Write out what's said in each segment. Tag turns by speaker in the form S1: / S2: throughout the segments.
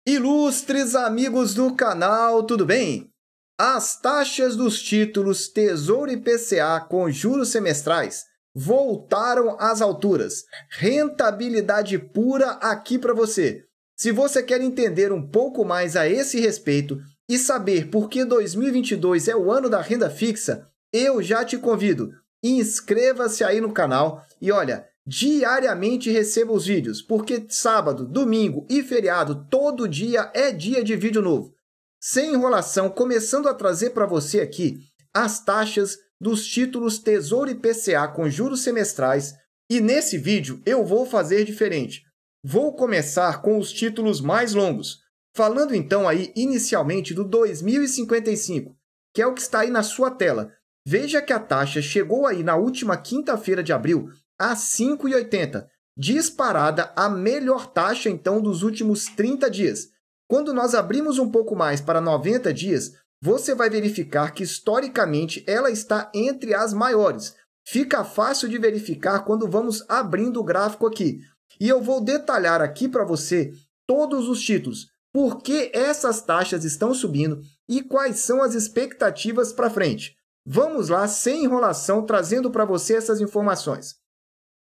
S1: Ilustres amigos do canal, tudo bem? As taxas dos títulos Tesouro IPCA com juros semestrais voltaram às alturas. Rentabilidade pura aqui para você. Se você quer entender um pouco mais a esse respeito e saber por que 2022 é o ano da renda fixa, eu já te convido. Inscreva-se aí no canal e olha, diariamente receba os vídeos, porque sábado, domingo e feriado, todo dia é dia de vídeo novo. Sem enrolação, começando a trazer para você aqui as taxas dos títulos Tesouro IPCA com juros semestrais, e nesse vídeo eu vou fazer diferente. Vou começar com os títulos mais longos, falando então aí inicialmente do 2055, que é o que está aí na sua tela. Veja que a taxa chegou aí na última quinta-feira de abril a 5,80, disparada a melhor taxa, então, dos últimos 30 dias. Quando nós abrimos um pouco mais para 90 dias, você vai verificar que, historicamente, ela está entre as maiores. Fica fácil de verificar quando vamos abrindo o gráfico aqui. E eu vou detalhar aqui para você todos os títulos, por que essas taxas estão subindo e quais são as expectativas para frente. Vamos lá, sem enrolação, trazendo para você essas informações.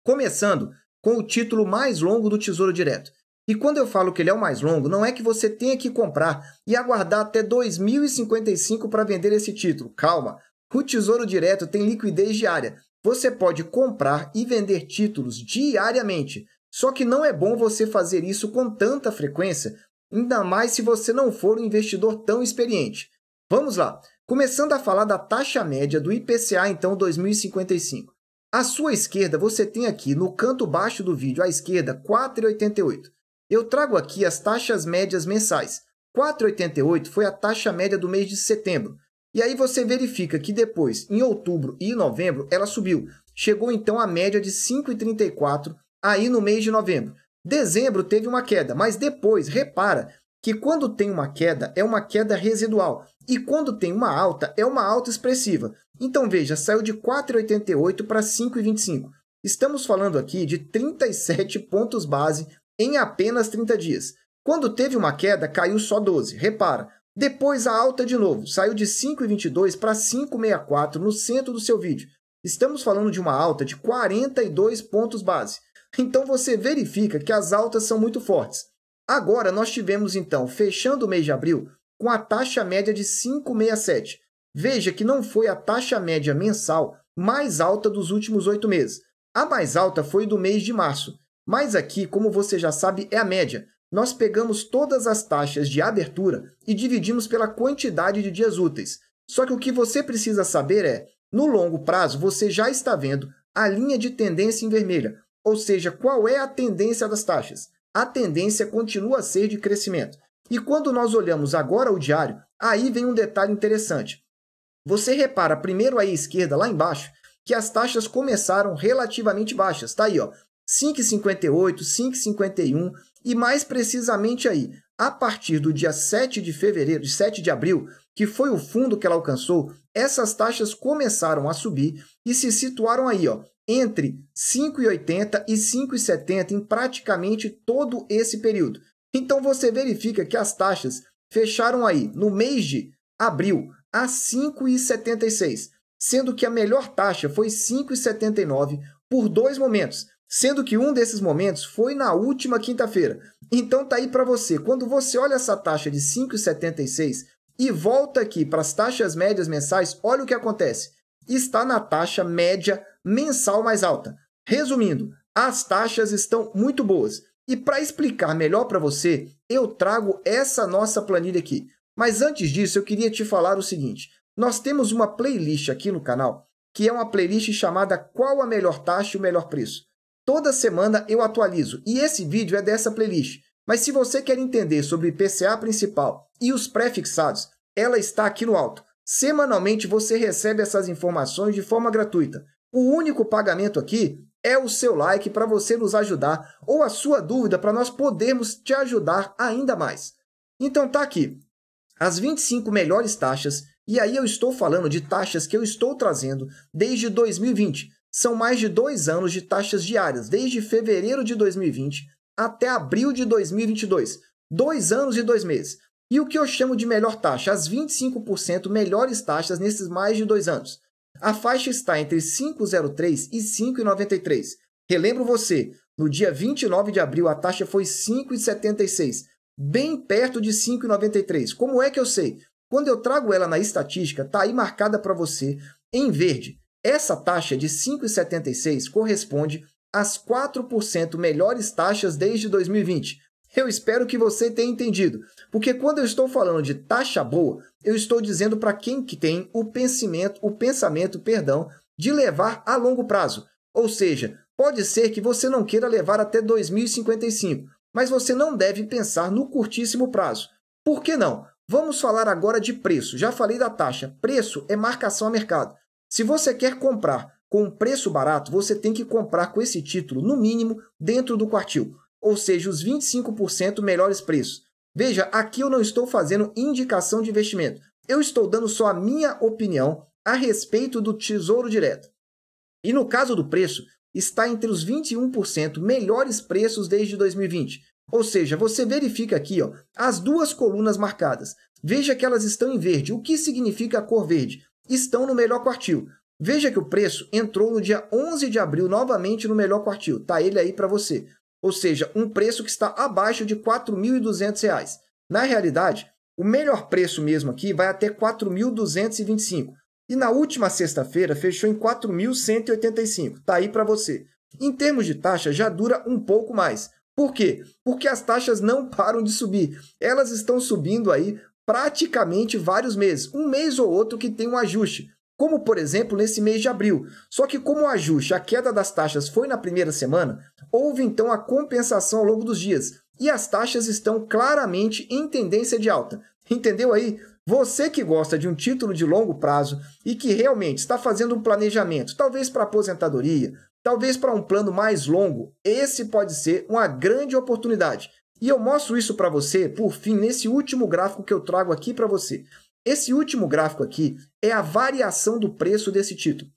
S1: Começando com o título mais longo do Tesouro Direto. E quando eu falo que ele é o mais longo, não é que você tenha que comprar e aguardar até 2055 para vender esse título. Calma, o Tesouro Direto tem liquidez diária. Você pode comprar e vender títulos diariamente. Só que não é bom você fazer isso com tanta frequência, ainda mais se você não for um investidor tão experiente. Vamos lá, começando a falar da taxa média do IPCA, então, 2055. À sua esquerda, você tem aqui, no canto baixo do vídeo, à esquerda, 4,88. Eu trago aqui as taxas médias mensais. 4,88 foi a taxa média do mês de setembro. E aí você verifica que depois, em outubro e novembro, ela subiu. Chegou, então, à média de 5,34 aí no mês de novembro. Dezembro teve uma queda, mas depois, repara que quando tem uma queda, é uma queda residual. E quando tem uma alta, é uma alta expressiva. Então, veja, saiu de 4,88 para 5,25. Estamos falando aqui de 37 pontos base em apenas 30 dias. Quando teve uma queda, caiu só 12. Repara, depois a alta de novo, saiu de 5,22 para 5,64 no centro do seu vídeo. Estamos falando de uma alta de 42 pontos base. Então, você verifica que as altas são muito fortes. Agora, nós tivemos, então, fechando o mês de abril, com a taxa média de 5,67. Veja que não foi a taxa média mensal mais alta dos últimos 8 meses. A mais alta foi do mês de março. Mas aqui, como você já sabe, é a média. Nós pegamos todas as taxas de abertura e dividimos pela quantidade de dias úteis. Só que o que você precisa saber é, no longo prazo, você já está vendo a linha de tendência em vermelha. Ou seja, qual é a tendência das taxas? A tendência continua a ser de crescimento. E quando nós olhamos agora o diário, aí vem um detalhe interessante. Você repara primeiro aí à esquerda, lá embaixo, que as taxas começaram relativamente baixas. Está aí, ó, 5,58, 5,51 e mais precisamente aí, a partir do dia 7 de fevereiro, 7 de abril, que foi o fundo que ela alcançou, essas taxas começaram a subir e se situaram aí, ó, entre 5,80 e 5,70 em praticamente todo esse período. Então, você verifica que as taxas fecharam aí, no mês de abril, a 5,76, sendo que a melhor taxa foi 5,79 por 2 momentos, sendo que um desses momentos foi na última quinta-feira. Então, tá aí para você. Quando você olha essa taxa de 5,76 e volta aqui para as taxas médias mensais, olha o que acontece. Está na taxa média mensal mais alta. Resumindo, as taxas estão muito boas. E para explicar melhor para você, eu trago essa nossa planilha aqui. Mas antes disso, eu queria te falar o seguinte. Nós temos uma playlist aqui no canal, que é uma playlist chamada Qual a Melhor Taxa e o Melhor Preço. Toda semana eu atualizo, e esse vídeo é dessa playlist. Mas se você quer entender sobre o IPCA principal e os pré-fixados, ela está aqui no alto. Semanalmente você recebe essas informações de forma gratuita. O único pagamento aqui é o seu like para você nos ajudar ou a sua dúvida para nós podermos te ajudar ainda mais. Então tá aqui, as 25 melhores taxas, e aí eu estou falando de taxas que eu estou trazendo desde 2020. São mais de 2 anos de taxas diárias, desde fevereiro de 2020 até abril de 2022. 2 anos e 2 meses. E o que eu chamo de melhor taxa? As 25% melhores taxas nesses mais de 2 anos. A faixa está entre 5,03 e 5,93. Relembro você, no dia 29 de abril a taxa foi 5,76, bem perto de 5,93. Como é que eu sei? Quando eu trago ela na estatística, está aí marcada para você em verde. Essa taxa de 5,76 corresponde às 4% melhores taxas desde 2020. Eu espero que você tenha entendido, porque quando eu estou falando de taxa boa, eu estou dizendo para quem que tem o pensamento de levar a longo prazo. Ou seja, pode ser que você não queira levar até 2055, mas você não deve pensar no curtíssimo prazo. Por que não? Vamos falar agora de preço. Já falei da taxa. Preço é marcação a mercado. Se você quer comprar com um preço barato, você tem que comprar com esse título, no mínimo, dentro do quartil. Ou seja, os 25% melhores preços. Veja, aqui eu não estou fazendo indicação de investimento. Eu estou dando só a minha opinião a respeito do Tesouro Direto. E no caso do preço, está entre os 21% melhores preços desde 2020. Ou seja, você verifica aqui as duas colunas marcadas. Veja que elas estão em verde. O que significa a cor verde? Estão no melhor quartil. Veja que o preço entrou no dia 11 de abril novamente no melhor quartil. Está ele aí para você. Ou seja, um preço que está abaixo de R$ 4.200. Na realidade, o melhor preço mesmo aqui vai até R$ 4.225. E na última sexta-feira fechou em R$ 4.185. Está aí para você. Em termos de taxa, já dura um pouco mais. Por quê? Porque as taxas não param de subir. Elas estão subindo aí praticamente vários meses. Um mês ou outro que tem um ajuste. Como, por exemplo, nesse mês de abril. Só que como o ajuste, a queda das taxas foi na primeira semana, houve então a compensação ao longo dos dias. E as taxas estão claramente em tendência de alta. Entendeu aí? Você que gosta de um título de longo prazo e que realmente está fazendo um planejamento, talvez para aposentadoria, talvez para um plano mais longo, esse pode ser uma grande oportunidade. E eu mostro isso para você, por fim, nesse último gráfico que eu trago aqui para você. Esse último gráfico aqui é a variação do preço desse título.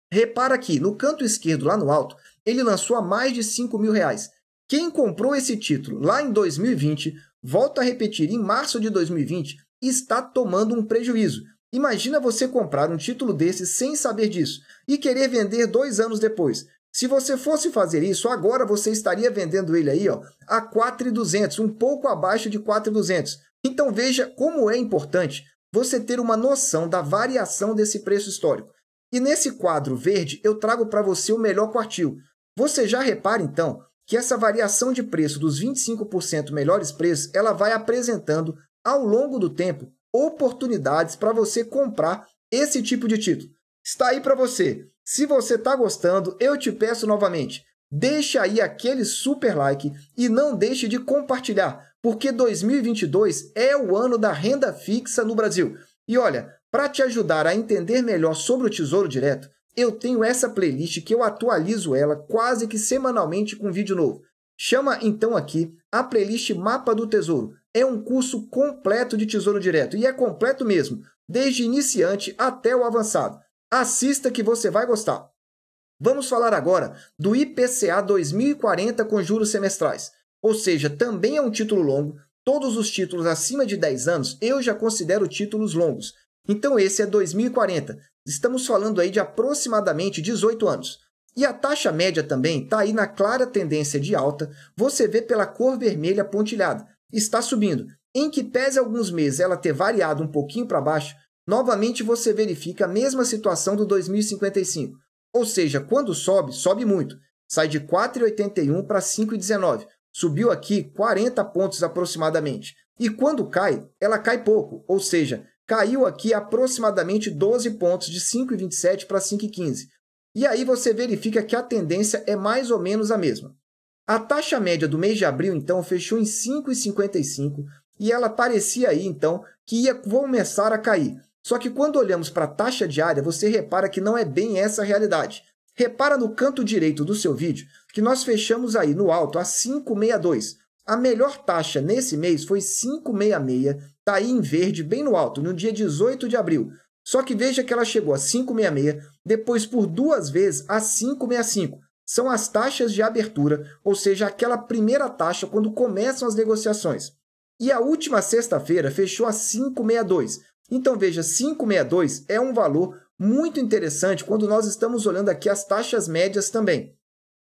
S1: Repara aqui, no canto esquerdo, lá no alto, ele lançou a mais de R$ 5.000. Quem comprou esse título lá em 2020, volto a repetir, em março de 2020, está tomando um prejuízo. Imagina você comprar um título desse sem saber disso e querer vender 2 anos depois. Se você fosse fazer isso, agora você estaria vendendo ele aí a R$ 4.200, um pouco abaixo de R$ 4.200. Então veja como é importante você ter uma noção da variação desse preço histórico. E nesse quadro verde, eu trago para você o melhor quartil. Você já repara, então, que essa variação de preço dos 25% melhores preços, ela vai apresentando, ao longo do tempo, oportunidades para você comprar esse tipo de título. Está aí para você. Se você está gostando, eu te peço novamente, deixa aí aquele super like e não deixe de compartilhar, porque 2022 é o ano da renda fixa no Brasil. E olha, para te ajudar a entender melhor sobre o Tesouro Direto, eu tenho essa playlist que eu atualizo ela quase que semanalmente com vídeo novo. Chama então aqui a playlist Mapa do Tesouro. É um curso completo de Tesouro Direto e é completo mesmo, desde iniciante até o avançado. Assista que você vai gostar. Vamos falar agora do IPCA 2040 com juros semestrais. Ou seja, também é um título longo. Todos os títulos acima de 10 anos eu já considero títulos longos. Então esse é 2040. Estamos falando aí de aproximadamente 18 anos. E a taxa média também está aí na clara tendência de alta. Você vê pela cor vermelha pontilhada. Está subindo. Em que pese alguns meses ela ter variado um pouquinho para baixo, novamente você verifica a mesma situação do 2055. Ou seja, quando sobe, sobe muito. Sai de 4,81 para 5,19. Subiu aqui 40 pontos aproximadamente. E quando cai, ela cai pouco. Ou seja, caiu aqui aproximadamente 12 pontos de 5,27 para 5,15. E aí você verifica que a tendência é mais ou menos a mesma. A taxa média do mês de abril, então, fechou em 5,55 e ela parecia aí, então, que ia começar a cair. Só que quando olhamos para a taxa diária, você repara que não é bem essa a realidade. Repara no canto direito do seu vídeo que nós fechamos aí no alto a 5,62. A melhor taxa nesse mês foi 5,66, está aí em verde, bem no alto, no dia 18 de abril. Só que veja que ela chegou a 5,66, depois por 2 vezes a 5,65. São as taxas de abertura, ou seja, aquela primeira taxa quando começam as negociações. E a última sexta-feira fechou a 5,62. Então, veja, 5,62 é um valor muito interessante quando nós estamos olhando aqui as taxas médias também.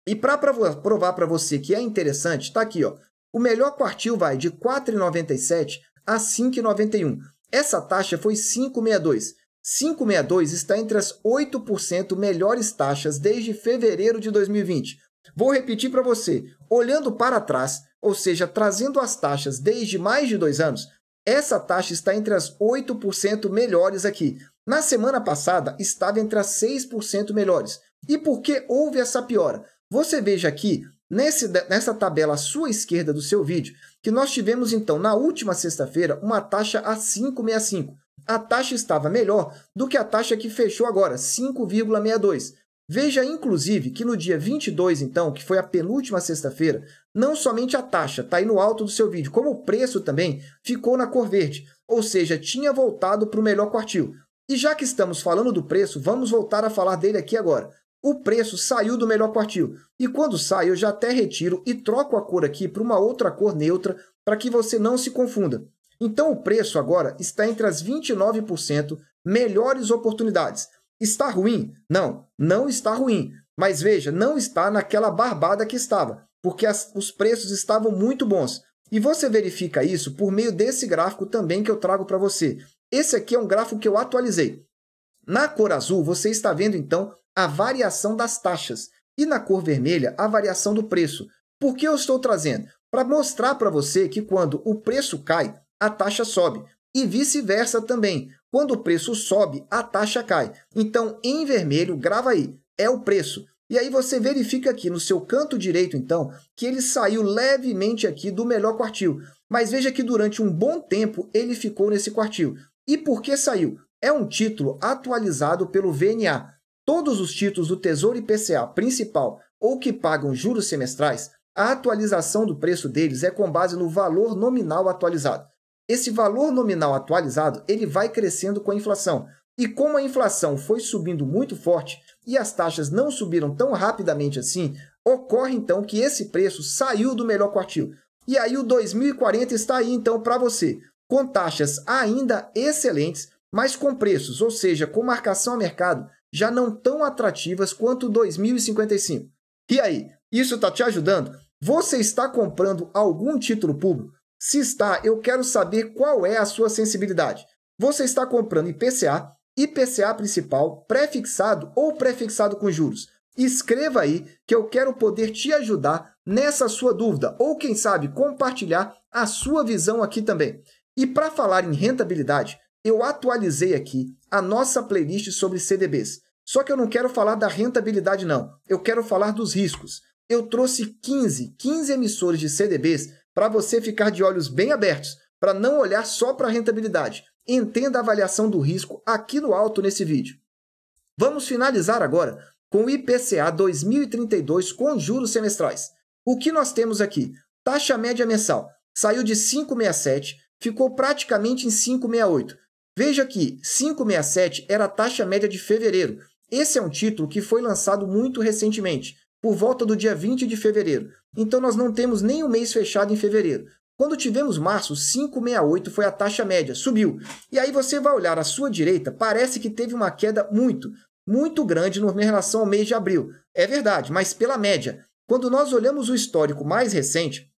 S1: E para provar para você que é interessante, está aqui, ó, o melhor quartil vai de 4,97 a 5,91. Essa taxa foi 5,62. 5,62 está entre as 8% melhores taxas desde fevereiro de 2020. Vou repetir para você. Olhando para trás, ou seja, trazendo as taxas desde mais de 2 anos, essa taxa está entre as 8% melhores aqui. Na semana passada, estava entre as 6% melhores. E por que houve essa piora? Você veja aqui, nessa tabela à sua esquerda do seu vídeo, que nós tivemos, então, na última sexta-feira, uma taxa a 5,65. A taxa estava melhor do que a taxa que fechou agora, 5,62. Veja, inclusive, que no dia 22, então, que foi a penúltima sexta-feira, não somente a taxa está aí no alto do seu vídeo, como o preço também ficou na cor verde, ou seja, tinha voltado para o melhor quartil. E já que estamos falando do preço, vamos voltar a falar dele aqui agora. O preço saiu do melhor quartil. E quando sai, eu já até retiro e troco a cor aqui para uma outra cor neutra para que você não se confunda. Então, o preço agora está entre as 29% melhores oportunidades. Está ruim? Não, não está ruim. Mas veja, não está naquela barbada que estava, porque os preços estavam muito bons. E você verifica isso por meio desse gráfico também que eu trago para você. Esse aqui é um gráfico que eu atualizei. Na cor azul, você está vendo, então, a variação das taxas. E na cor vermelha, a variação do preço. Por que eu estou trazendo? Para mostrar para você que quando o preço cai, a taxa sobe. E vice-versa também. Quando o preço sobe, a taxa cai. Então, em vermelho, grava aí, é o preço. E aí você verifica aqui no seu canto direito, então, que ele saiu levemente aqui do melhor quartil. Mas veja que durante um bom tempo ele ficou nesse quartil. E por que saiu? É um título atualizado pelo VNA. Todos os títulos do Tesouro IPCA principal ou que pagam juros semestrais, a atualização do preço deles é com base no valor nominal atualizado. Esse valor nominal atualizado ele vai crescendo com a inflação. E como a inflação foi subindo muito forte e as taxas não subiram tão rapidamente assim, ocorre então que esse preço saiu do melhor quartil. E aí o 2040 está aí então para você, com taxas ainda excelentes, mas com preços, ou seja, com marcação a mercado, já não tão atrativas quanto 2055. E aí, isso está te ajudando? Você está comprando algum título público? Se está, eu quero saber qual é a sua sensibilidade. Você está comprando IPCA, IPCA principal, pré-fixado ou pré-fixado com juros? Escreva aí que eu quero poder te ajudar nessa sua dúvida ou, quem sabe, compartilhar a sua visão aqui também. E para falar em rentabilidade, eu atualizei aqui a nossa playlist sobre CDBs. Só que eu não quero falar da rentabilidade, não. Eu quero falar dos riscos. Eu trouxe 15 emissores de CDBs para você ficar de olhos bem abertos, para não olhar só para a rentabilidade. Entenda a avaliação do risco aqui no alto nesse vídeo. Vamos finalizar agora com o IPCA 2032 com juros semestrais. O que nós temos aqui? Taxa média mensal saiu de 5,67, ficou praticamente em 5,68. Veja que 5,67 era a taxa média de fevereiro. Esse é um título que foi lançado muito recentemente, por volta do dia 20 de fevereiro. Então, nós não temos nem um mês fechado em fevereiro. Quando tivemos março, 5,68 foi a taxa média, subiu. E aí você vai olhar à sua direita, parece que teve uma queda muito grande em relação ao mês de abril. É verdade, mas pela média. Quando nós olhamos o histórico mais recente,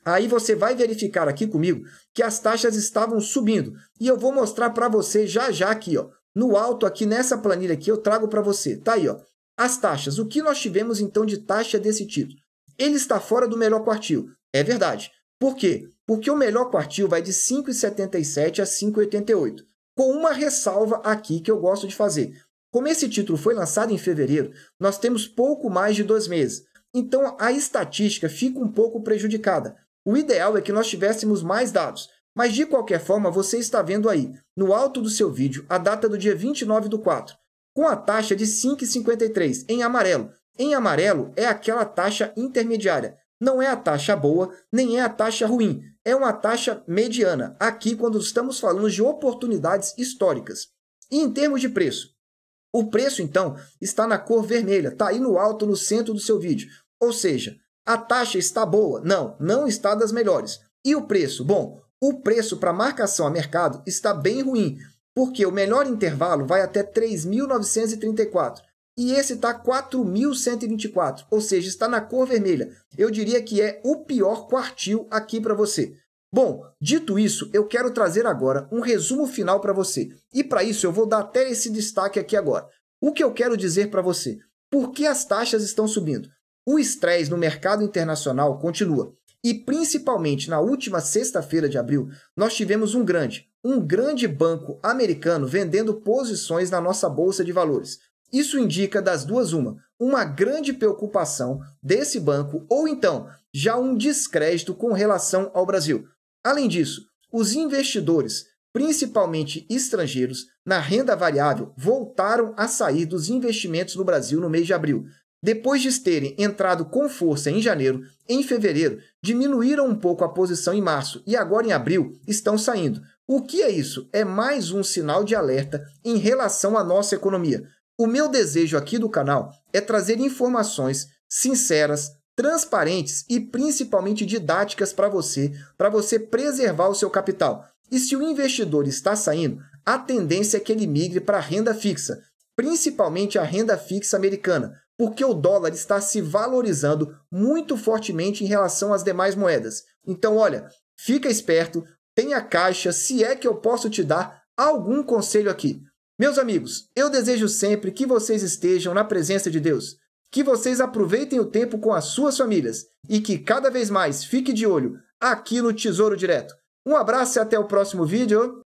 S1: aí você vai verificar aqui comigo que as taxas estavam subindo. E eu vou mostrar para você já aqui, ó, no alto aqui nessa planilha aqui, eu trago para você. Tá aí, ó, as taxas. O que nós tivemos então de taxa desse título? Ele está fora do melhor quartil. É verdade. Por quê? Porque o melhor quartil vai de 5,77 a 5,88. Com uma ressalva aqui que eu gosto de fazer. Como esse título foi lançado em fevereiro, nós temos pouco mais de 2 meses. Então, a estatística fica um pouco prejudicada. O ideal é que nós tivéssemos mais dados. Mas, de qualquer forma, você está vendo aí, no alto do seu vídeo, a data do dia 29/4, com a taxa de 5,53 em amarelo. Em amarelo é aquela taxa intermediária. Não é a taxa boa, nem é a taxa ruim. É uma taxa mediana, aqui quando estamos falando de oportunidades históricas. E em termos de preço? O preço, então, está na cor vermelha, está aí no alto, no centro do seu vídeo. Ou seja, a taxa está boa? Não, não está das melhores. E o preço? Bom, o preço para marcação a mercado está bem ruim, porque o melhor intervalo vai até 3.934 e esse está 4.124, ou seja, está na cor vermelha. Eu diria que é o pior quartil aqui para você. Bom, dito isso, eu quero trazer agora um resumo final para você. E para isso eu vou dar até esse destaque aqui agora. O que eu quero dizer para você? Por que as taxas estão subindo? O estresse no mercado internacional continua. E principalmente na última sexta-feira de abril, nós tivemos um grande banco americano vendendo posições na nossa bolsa de valores. Isso indica das duas uma grande preocupação desse banco ou então já um descrédito com relação ao Brasil. Além disso, os investidores, principalmente estrangeiros, na renda variável, voltaram a sair dos investimentos no Brasil no mês de abril. Depois de terem entrado com força em janeiro, em fevereiro, diminuíram um pouco a posição em março e agora em abril estão saindo. O que é isso? É mais um sinal de alerta em relação à nossa economia. O meu desejo aqui do canal é trazer informações sinceras, transparentes e principalmente didáticas para você preservar o seu capital. E se o investidor está saindo, a tendência é que ele migre para a renda fixa, principalmente a renda fixa americana, porque o dólar está se valorizando muito fortemente em relação às demais moedas. Então, olha, fica esperto, tenha caixa, se é que eu posso te dar algum conselho aqui. Meus amigos, eu desejo sempre que vocês estejam na presença de Deus, que vocês aproveitem o tempo com as suas famílias e que cada vez mais fique de olho aqui no Tesouro Direto. Um abraço e até o próximo vídeo.